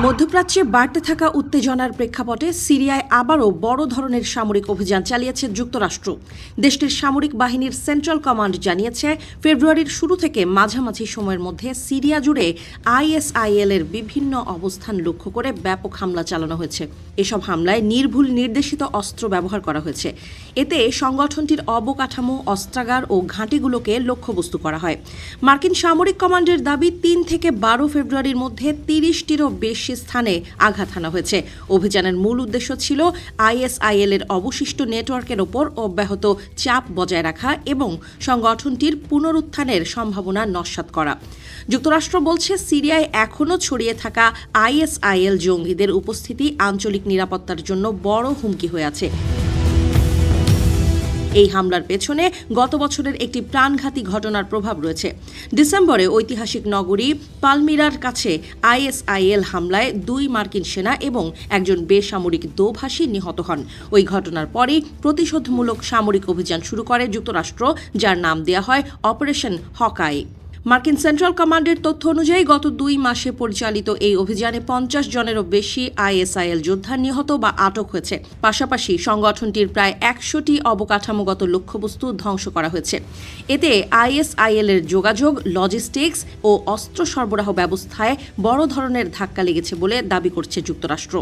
মধ্যপ্রাচ্যে বাড়তে থাকা উত্তেজনার প্রেক্ষাপটে সিরিয়ায় আবারও বড় ধরনের সামরিক অভিযান চালিয়েছে যুক্তরাষ্ট্র। দেশটির সামরিক বাহিনীর সেন্ট্রাল কমান্ড জানিয়েছে, ফেব্রুয়ারির শুরু থেকে মাঝামাঝি সময়ের মধ্যে সিরিয়া জুড়ে আইএসআইএল এর বিভিন্ন অবস্থান লক্ষ্য করে ব্যাপক হামলা চালানো হয়েছে। এসব হামলায় নির্ভুল নির্দেশিত অস্ত্র ব্যবহার করা হয়েছে। এতে সংগঠনটির অবকাঠামো, অস্ত্রাগার ও ঘাঁটিগুলোকে লক্ষ্যবস্তু করা হয়। মার্কিন সামরিক কমান্ডের দাবি, ৩ থেকে ১২ ফেব্রুয়ারির মধ্যে ৩০টিরও বেশি স্থানে আঘাত হানা হয়েছে। অভিযানের মূল উদ্দেশ্য ছিল আইএসআইএল এর অবশিষ্ট নেটওয়ার্কের ওপর অব্যাহত চাপ বজায় রাখা এবং সংগঠনটির পুনরুত্থানের সম্ভাবনা নস্যাৎ করা। যুক্তরাষ্ট্র বলছে, সিরিয়ায় এখনও ছড়িয়ে থাকা আইএসআইএল জঙ্গিদের উপস্থিতি আঞ্চলিক নিরাপত্তার জন্য বড় হুমকি হয়ে আছে। এই হামলার পেছনে গত বছরের একটি প্রাণঘাতী ঘটনার প্রভাব রয়েছে। ডিসেম্বরে ঐতিহাসিক নগরী পালমিরার কাছে আইএসআইএল হামলায় 2 মার্কিন সেনা এবং একজন বেসামরিক দোভাষী নিহত হন। ওই ঘটনার পরই প্রতিশোধমূলক সামরিক অভিযান শুরু করে যুক্তরাষ্ট্র, যার নাম দেয়া হয় অপারেশন হকাই। মার্কিন সেন্ট্রাল কমান্ডের তথ্য অনুযায়ী গত 2 মাসে পরিচালিত এই অভিযানে 50 জনেরও বেশি আইএসআইএল যোদ্ধা নিহত বা আটক হয়েছে। পাশাপাশি সংগঠনটির প্রায় 100টি অবকাঠামোগত লক্ষ্যবস্তু ধ্বংস করা হয়েছে। এতে আইএসআইএল এর যোগাযোগ, লজিস্টিক্স ও অস্ত্র সরবরাহ ব্যবস্থায় বড় ধরনের ধাক্কা লেগেছে বলে দাবি করছে যুক্তরাষ্ট্র।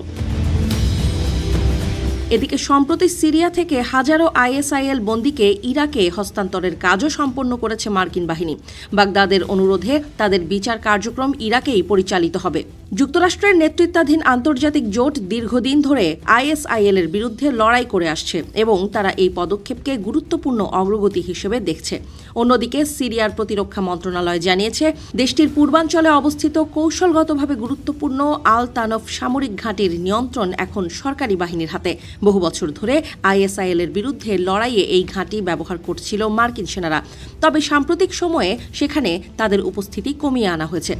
এদিকে সম্প্রতি সিরিয়া থেকে হাজারো আইএসআইএল বন্দীকে ইরাকে হস্তান্তরের কাজও সম্পন্ন করেছে মার্কিন বাহিনী। বাগদাদের অনুরোধে তাদের বিচার কার্যক্রম ইরাকেই পরিচালিত হবে। যুক্তরাষ্ট্রের নেতৃত্বাধীন আন্তর্জাতিক জোট দীর্ঘদিন ধরে আইএসআইএল এর বিরুদ্ধে লড়াই করে আসছে এবং তারা এই পদক্ষেপকে গুরুত্বপূর্ণ অগ্রগতি হিসেবে দেখছে। অন্যদিকে সিরিয়ার প্রতিরক্ষা মন্ত্রণালয় জানিয়েছে, দেশটির পূর্বাঞ্চলে অবস্থিত কৌশলগতভাবে গুরুত্বপূর্ণ আল তানফ সামরিক ঘাঁটির নিয়ন্ত্রণ এখন সরকারি বাহিনীর হাতে। বহু বছর ধরে আইএসআইএল এর বিরুদ্ধে লড়াইয়ে এই ঘাঁটি ব্যবহার করছিল মার্কিন সেনারা, তবে সাম্প্রতিক সময়ে সেখানে তাদের উপস্থিতি কমিয়ে আনা হয়েছে।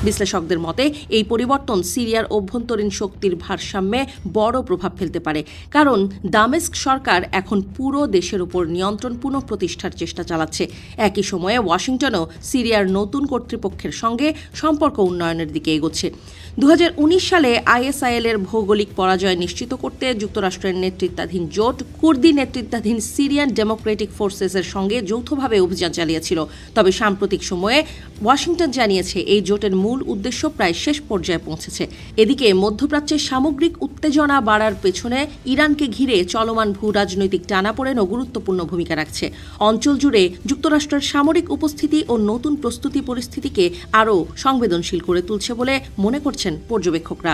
বিশ্লেষকদের মতে, এই পরিবর্তন সিরিয়ার অভ্যন্তরীণ শক্তির ভারসাম্যে বড় প্রভাব ফেলতে পারে, কারণ দামেস্ক সরকার এখন পুরো দেশের উপর নিয়ন্ত্রণ পুনঃপ্রতিষ্ঠার চেষ্টা চালাচ্ছে। একই সময়ে ওয়াশিংটনও সিরিয়ার নতুন কর্তৃপক্ষের সঙ্গে সম্পর্ক উন্নয়নের দিকে এগোচ্ছে। 2019 সালে আইএসআইএল এর ভৌগোলিক পরাজয় নিশ্চিত করতে যুক্তরাষ্ট্রের নেতৃত্বাধীন জোট কুর্দি নেতৃত্বাধীন সিরিয়ান ডেমোক্রেটিক ফোর্সেসের সঙ্গে যৌথভাবে অভিযান চালিয়েছিল। তবে সাম্প্রতিক সময়ে ওয়াশিংটন জানিয়েছে, এই জোটের মূল উদ্দেশ্য প্রায় শেষ পর্যায়ে পৌঁছেছে। এদিকে মধ্যপ্রাচ্যের সামগ্রিক উত্তেজনা বাড়ার পেছনে ইরানকে ঘিরে চলমান ভূ রাজনৈতিক টানাপোড়েনও গুরুত্বপূর্ণ ভূমিকা রাখছে। অঞ্চল জুড়ে যুক্তরাষ্ট্রের সামরিক উপস্থিতি ও নতুন প্রস্তুতি পরিস্থিতিকে আরও সংবেদনশীল করে তুলছে বলে মনে করছেন পর্যবেক্ষকরা।